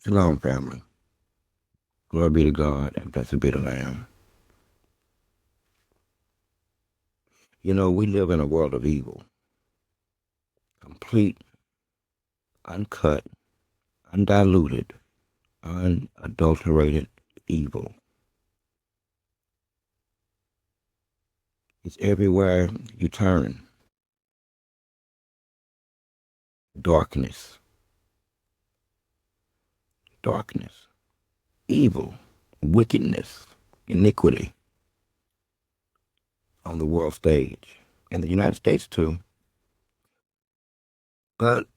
Shalom, family. Glory be to God and blessed be the Lamb. You know, we live in a world of evil. Complete, uncut, undiluted, unadulterated evil. It's everywhere you turn. Darkness, darkness, evil, wickedness, iniquity on the world stage. In the United States too. But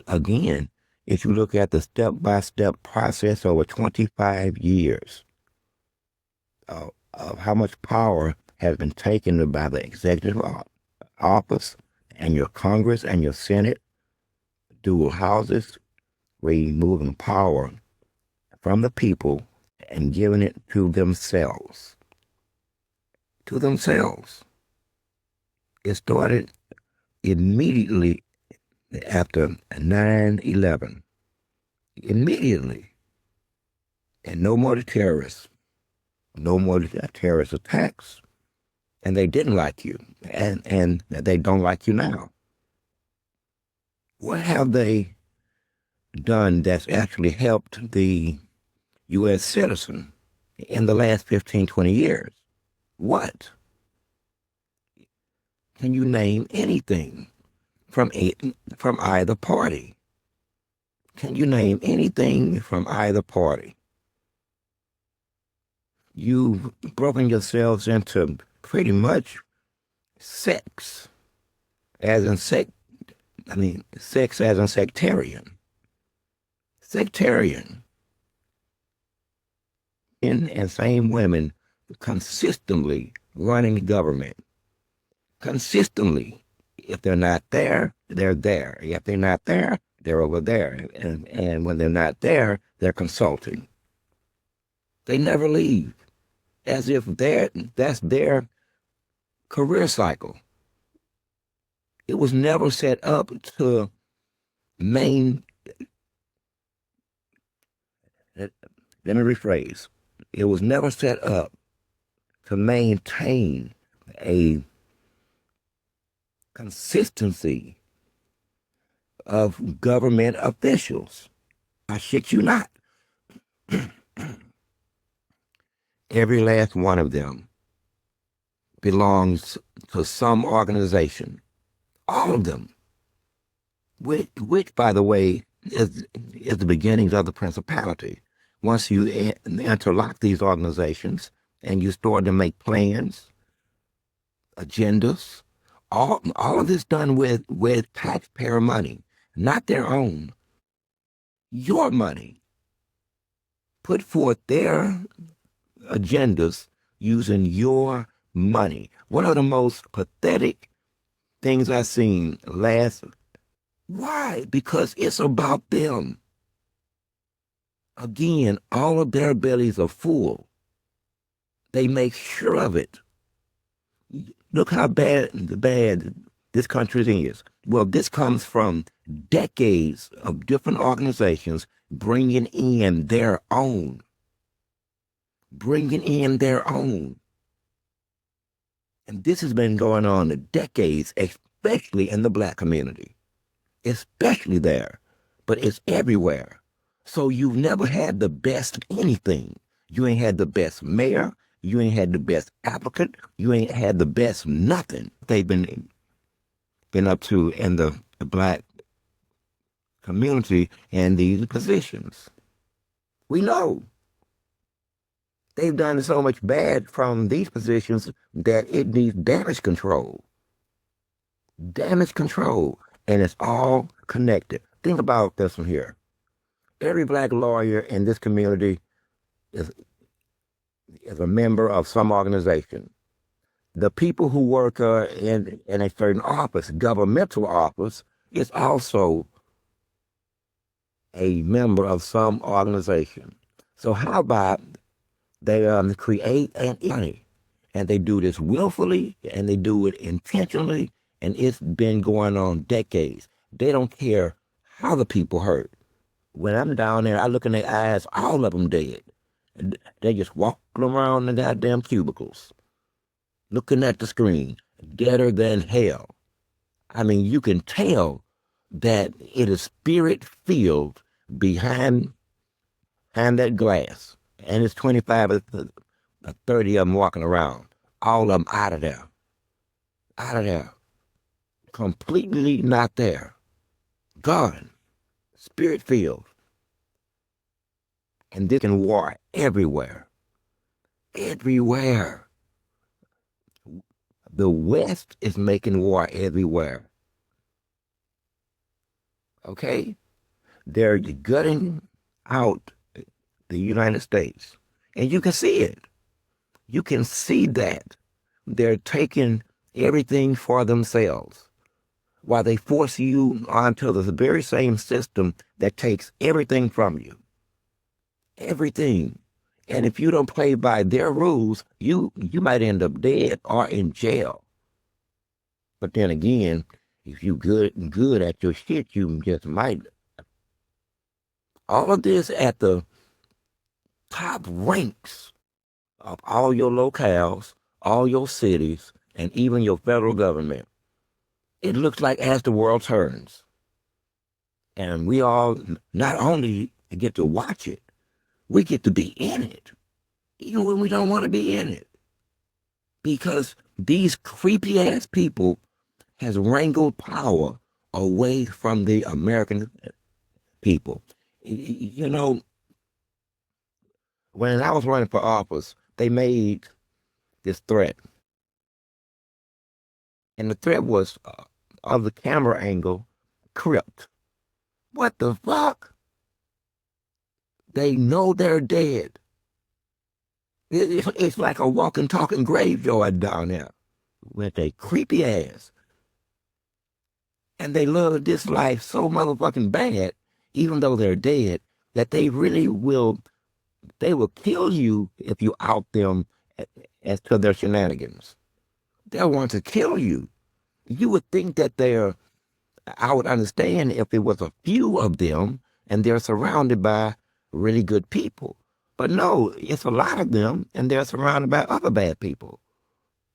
again, if you look at the step-by-step process over 25 years of how much power has been taken by the executive office and your Congress and your Senate, dual houses, removing power from the people and giving it to themselves. To themselves. It started immediately after 9/11. Immediately. And no more terrorists. No more terrorist attacks. And they didn't like you. And they don't like you now. What have they done that's actually helped the U.S. citizen in the last 15, 20 years? What? Can you name anything from either party? Can you name anything from either party? You've broken yourselves into pretty much sex, as in sex as in sectarian. Sectarian. And same women consistently running government. Consistently. If they're not there, they're there. If they're not there, they're over there. And when they're not there, they're consulting. They never leave. As if that's their career cycle. It was never set up to let me rephrase. It was never set up to maintain a consistency of government officials. I shit you not. Every last one of them belongs to some organization. All of them. Which by the way, is the beginnings of the principality. Once you interlock these organizations and you start to make plans, agendas, all of this done with taxpayer money, not their own, your money. Put forth their agendas using your money. One of the most pathetic things I've seen last. Why? Because it's about them. Again, all of their bellies are full. They make sure of it. Look how bad this country is. Well, this comes from decades of different organizations bringing in their own. Bringing in their own. And this has been going on for decades, especially in the black community. Especially there. But it's everywhere. So you've never had the best anything. You ain't had the best mayor. You ain't had the best applicant. You ain't had the best nothing. They've been up to in the black community and these positions. We know. They've done so much bad from these positions that it needs damage control. Damage control. And it's all connected. Think about this one here. Every black lawyer in this community is a member of some organization. The people who work in a certain office, governmental office, is also a member of some organization. So how about they create an money, and they do this willfully, and they do it intentionally, and it's been going on decades. They don't care how the people hurt. When I'm down there, I look in their eyes, all of them dead. They just walking around the goddamn cubicles, looking at the screen, deader than hell. I mean, you can tell that it is spirit filled behind that glass. And it's 25 or 30 of them walking around. All of them out of there. Out of there. Completely not there. Gone. Spirit filled. And this can war everywhere. Everywhere. The West is making war everywhere. Okay? They're gutting out the United States. And you can see it. You can see that. They're taking everything for themselves while they force you onto the very same system that takes everything from you. Everything. And if you don't play by their rules, you might end up dead or in jail. But then again, if you good at your shit, you just might. All of this at the top ranks of all your locales, all your cities, and even your federal government. It looks like as the world turns. And we all not only get to watch it, we get to be in it, even when we don't want to be in it. Because these creepy ass people has wrangled power away from the American people. You know, when I was running for office, they made this threat. And the threat was of the camera angle, crypt. What the fuck? They know they're dead. It's like a walking, talking graveyard down there with a creepy ass. And they love this life so motherfucking bad, even though they're dead, that they really they will kill you if you out them as to their shenanigans. They'll want to kill you. You would think that I would understand if it was a few of them and they're surrounded by really good people. But no, it's a lot of them and they're surrounded by other bad people.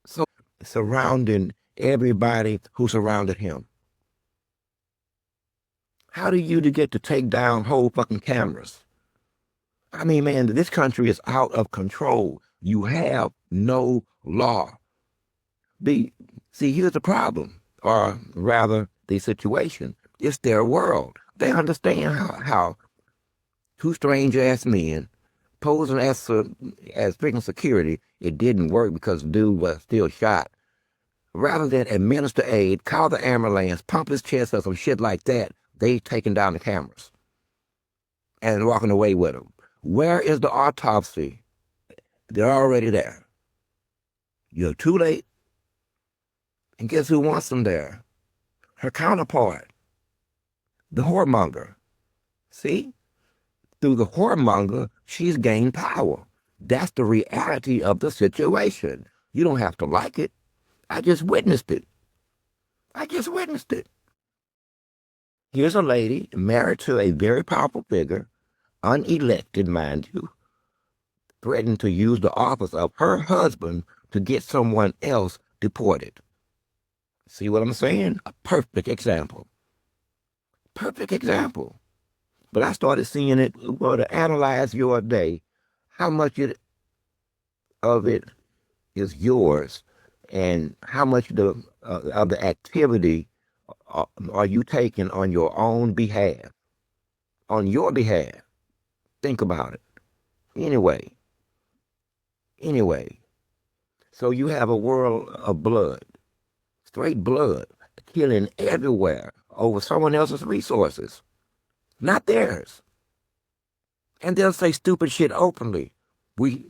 So surrounding everybody who surrounded him. How do you get to take down whole fucking cameras? I mean, man, this country is out of control. You have no law. See, here's the problem, or rather, the situation. It's their world. They understand how two strange-ass men posing as freaking security, it didn't work because the dude was still shot. Rather than administer aid, call the ambulance, pump his chest or some shit like that, they taking down the cameras and walking away with them. Where is the autopsy? They're already there. You're too late. And guess who wants them there? Her counterpart, the whoremonger. See? Through the whoremonger, she's gained power. That's the reality of the situation. You don't have to like it. I just witnessed it. I just witnessed it. Here's a lady married to a very powerful figure, unelected, mind you, threatened to use the office of her husband to get someone else deported. See what I'm saying? A perfect example. Perfect example. But I started seeing it, well, to analyze your day, how much of it is yours and how much of the activity are you taking on your own behalf? On your behalf. Think about it. Anyway. So you have a world of blood, straight blood, killing everywhere over someone else's resources, not theirs. And they'll say stupid shit openly. We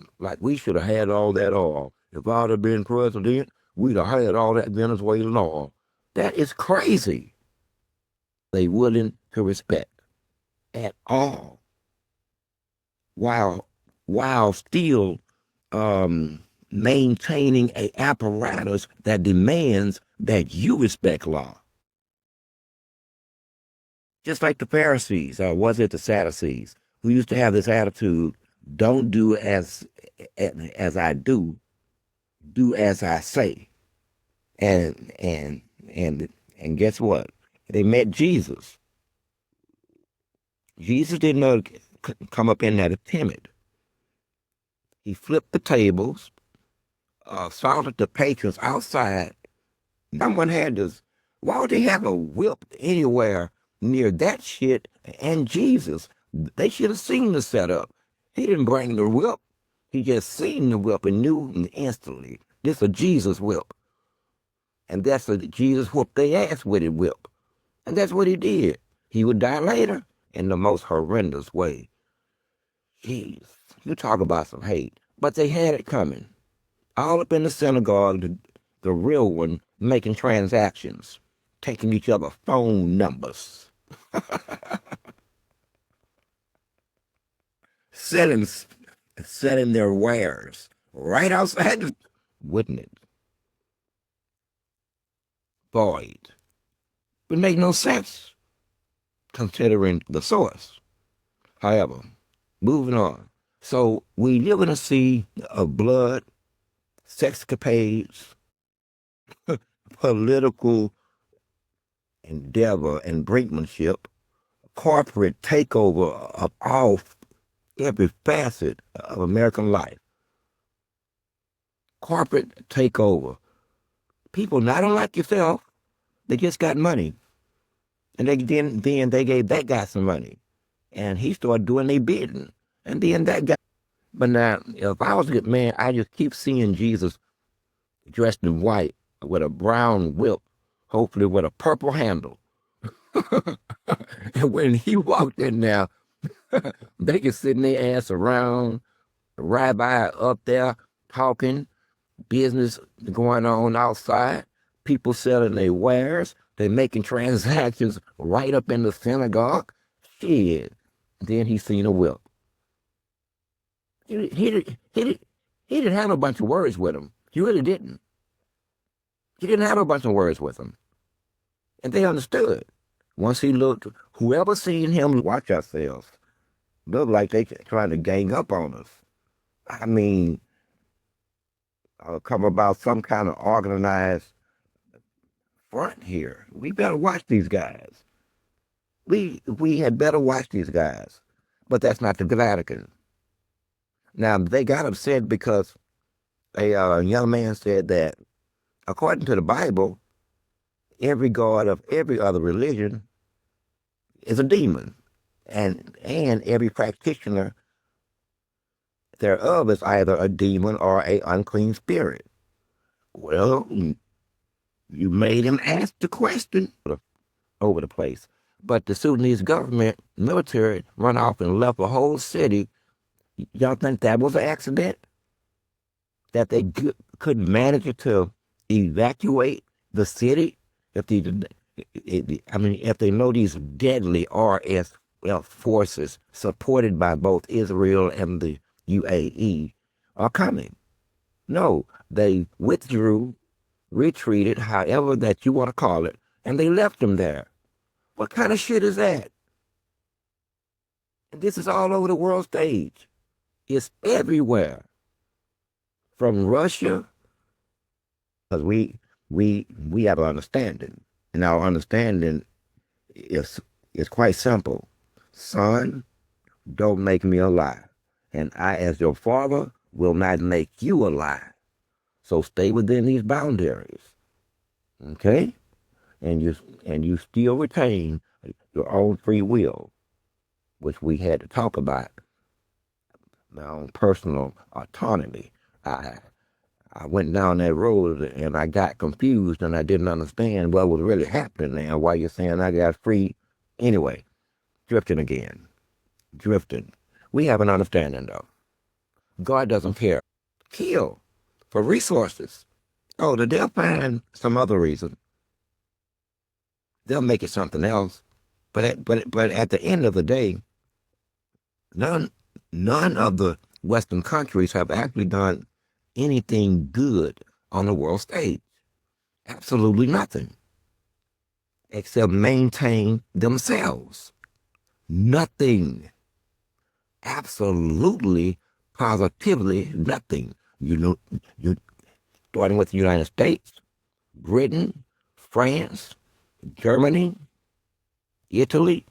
should have had all that oil. If I'd have been president, we'd have had all that Venezuelan oil. That is crazy. They willing to respect at all, while still maintaining a apparatus that demands that you respect law. Just like the Pharisees, or was it the Sadducees, who used to have this attitude, don't do as I do as I say. And and and and guess what? They met Jesus. Jesus didn't know to come up in there timid. He flipped the tables, assaulted the patrons outside. Someone had this. Why would they have a whip anywhere near that shit and Jesus? They should have seen the setup. He didn't bring the whip. He just seen the whip and knew instantly this is a Jesus whip. And that's a Jesus whooped their ass with a whip. And that's what he did. He would die later in the most horrendous way. Jeez, you talk about some hate. But they had it coming. All up in the synagogue, the real one, making transactions, taking each other's phone numbers, selling, selling their wares right outside. Wouldn't it? Void. Would make no sense considering the source. However, moving on. So we live in a sea of blood, sexcapades, political endeavor and brinkmanship, corporate takeover of every facet of American life. Corporate takeover. People not unlike yourself, they just got money. And then they gave that guy some money. And he started doing their bidding. And then that guy. But now, if I was a good man, I just keep seeing Jesus dressed in white with a brown whip, hopefully with a purple handle. And when he walked in there, they could sit their ass around, the rabbi up there talking, business going on outside, people selling their wares, they making transactions right up in the synagogue. Shit. Then he seen a whip. He didn't have a bunch of words with him. He really didn't. He didn't have a bunch of words with him. And they understood. Once he looked, whoever seen him, watch ourselves. Looked like they trying to gang up on us. I mean, come about some kind of organized front here. We better watch these guys. We had better watch these guys. But that's not the Vatican. Now, they got upset because a young man said that, according to the Bible, every god of every other religion is a demon. And every practitioner thereof is either a demon or a unclean spirit. Well, you made him ask the question over the place. But the Sudanese government, military, run off and left a whole city. Y'all think that was an accident? That they couldn't manage to evacuate the city? If if they know these deadly RSF forces supported by both Israel and the UAE are coming. No, they withdrew, retreated, however that you want to call it, and they left them there. What kind of shit is that? And this is all over the world stage. It's everywhere. From Russia, because we have an understanding. And our understanding is quite simple. Son, don't make me a lie. And I, as your father, will not make you a lie. So stay within these boundaries. Okay? And you still retain your own free will, which we had to talk about. My own personal autonomy. I went down that road and I got confused and I didn't understand what was really happening and why you're saying I got free. Anyway, drifting again. Drifting. We have an understanding though. God doesn't care. Kill for resources. Oh, they'll find some other reason. They'll make it something else. But at the end of the day, none of the Western countries have actually done anything good on the world stage. Absolutely nothing. except maintain themselves. Nothing. Absolutely, positively nothing. You know, you starting with the United States, Britain, France, Germany, Italy,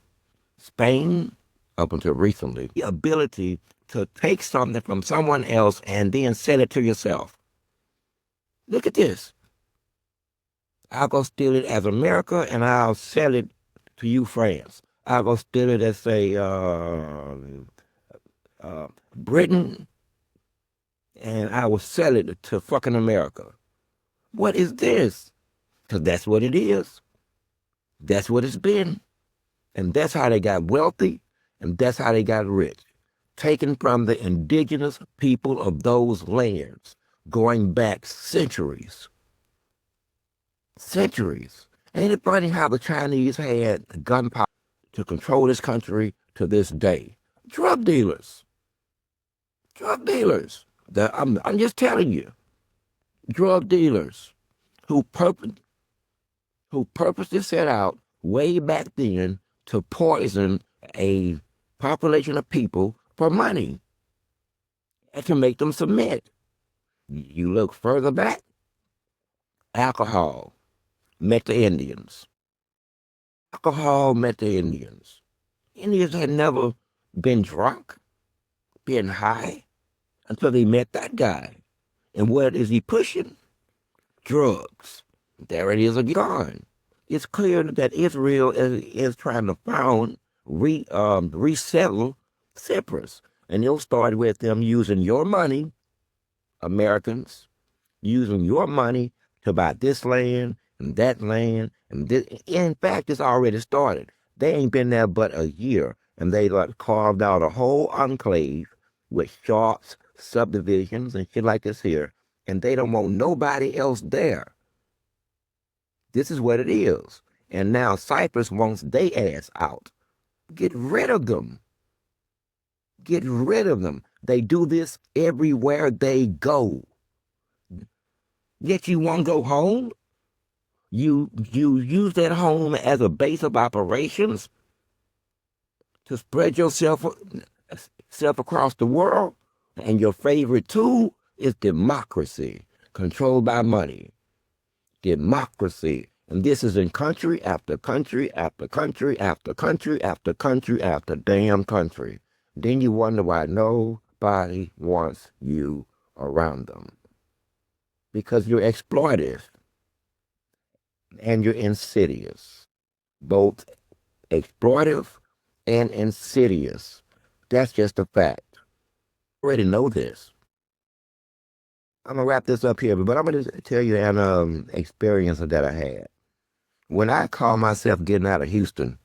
Spain, up until recently, the ability to take something from someone else and then sell it to yourself. Look at this. I'll go steal it as America and I'll sell it to you, France. I'll go steal it as, say, Britain, and I will sell it to fucking America. What is this? Because that's what it is. That's what it's been. And that's how they got wealthy, and that's how they got rich. Taken from the indigenous people of those lands, going back centuries. Centuries. Ain't it funny how the Chinese had gunpowder to control this country to this day? Drug dealers. Drug dealers. I'm just telling you. Drug dealers who purposely set out way back then to poison a population of people for money and to make them submit. You look further back, alcohol met the Indians. Alcohol met the Indians. Indians had never been drunk, been high, until they met that guy. And what is he pushing? Drugs. There it is again. It's clear that Israel is trying to resettle Cyprus. And it'll start with them using your money, Americans, using your money to buy this land and that land. And this. In fact, it's already started. They ain't been there but a year. And they like carved out a whole enclave with shops, subdivisions, and shit like this here. And they don't want nobody else there. This is what it is. And now Cyprus wants they ass out. Get rid of them. Get rid of them. They do this everywhere they go. Yet you won't go home? You use that home as a base of operations to spread yourself across the world? And your favorite tool is democracy, controlled by money. Democracy. And this is in country after country after country after country after country after damn country. Then you wonder why nobody wants you around them. Because you're exploitive and you're insidious. Both exploitive and insidious. That's just a fact. I already know this. I'm gonna wrap this up here, but I'm gonna tell you an experience that I had. When I called myself getting out of Houston,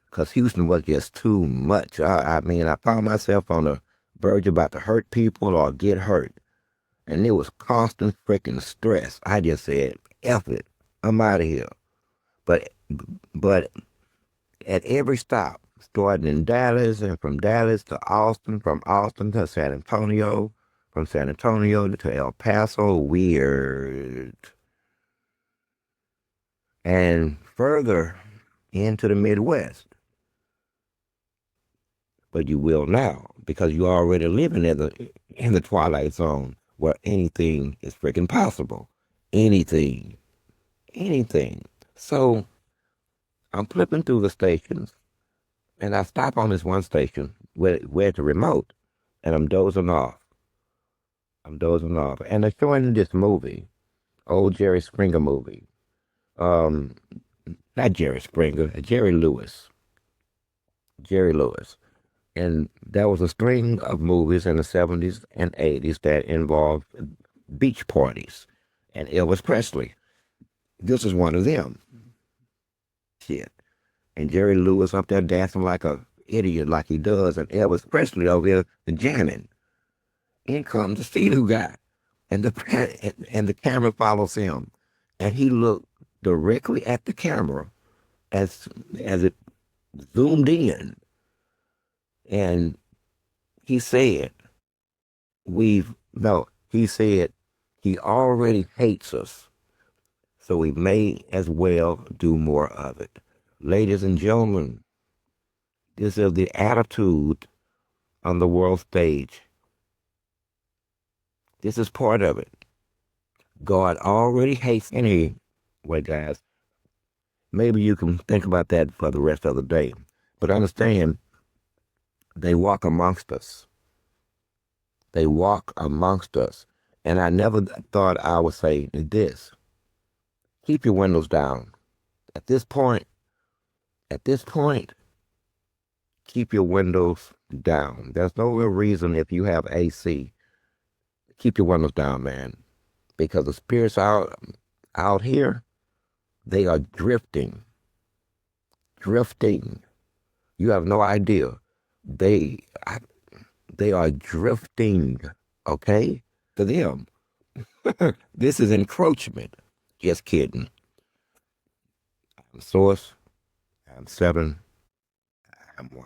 because Houston was just too much. I mean, I found myself on the verge about to hurt people or get hurt. And it was constant freaking stress. I just said, F it, I'm out of here. But but at every stop, starting in Dallas and from Dallas to Austin, from Austin to San Antonio, from San Antonio to El Paso, weird. And further into the Midwest. But you will now because you're already living in the twilight zone where anything is freaking possible. Anything. Anything. So I'm flipping through the stations and I stop on this one station where it's a remote and I'm dozing off. I'm dozing off. And they're showing this movie, old Jerry Springer movie. Um, Not Jerry Springer, Jerry Lewis. Jerry Lewis. And there was a string of movies in the 70s and 80s that involved beach parties and Elvis Presley. This is one of them. Shit. And Jerry Lewis up there dancing like a idiot like he does, and Elvis Presley over there jamming. In comes the see-through guy, and the camera follows him, and he looked directly at the camera as it zoomed in, and he said, "We've no." He said, "He already hates us, So we may as well do more of it. Ladies and gentlemen, this is the attitude on the world stage. This is part of it. God already hates. Anyway, guys, maybe you can think about that for the rest of the day. But understand, they walk amongst us. They walk amongst us. And I never thought I would say this. Keep your windows down. At this point, keep your windows down. There's no real reason if you have AC. Keep your windows down, man. Because the spirits out here, they are drifting. Drifting. You have no idea. They are drifting, okay? To them. This is encroachment. Just kidding. I'm Source. I'm 7. I'm 1.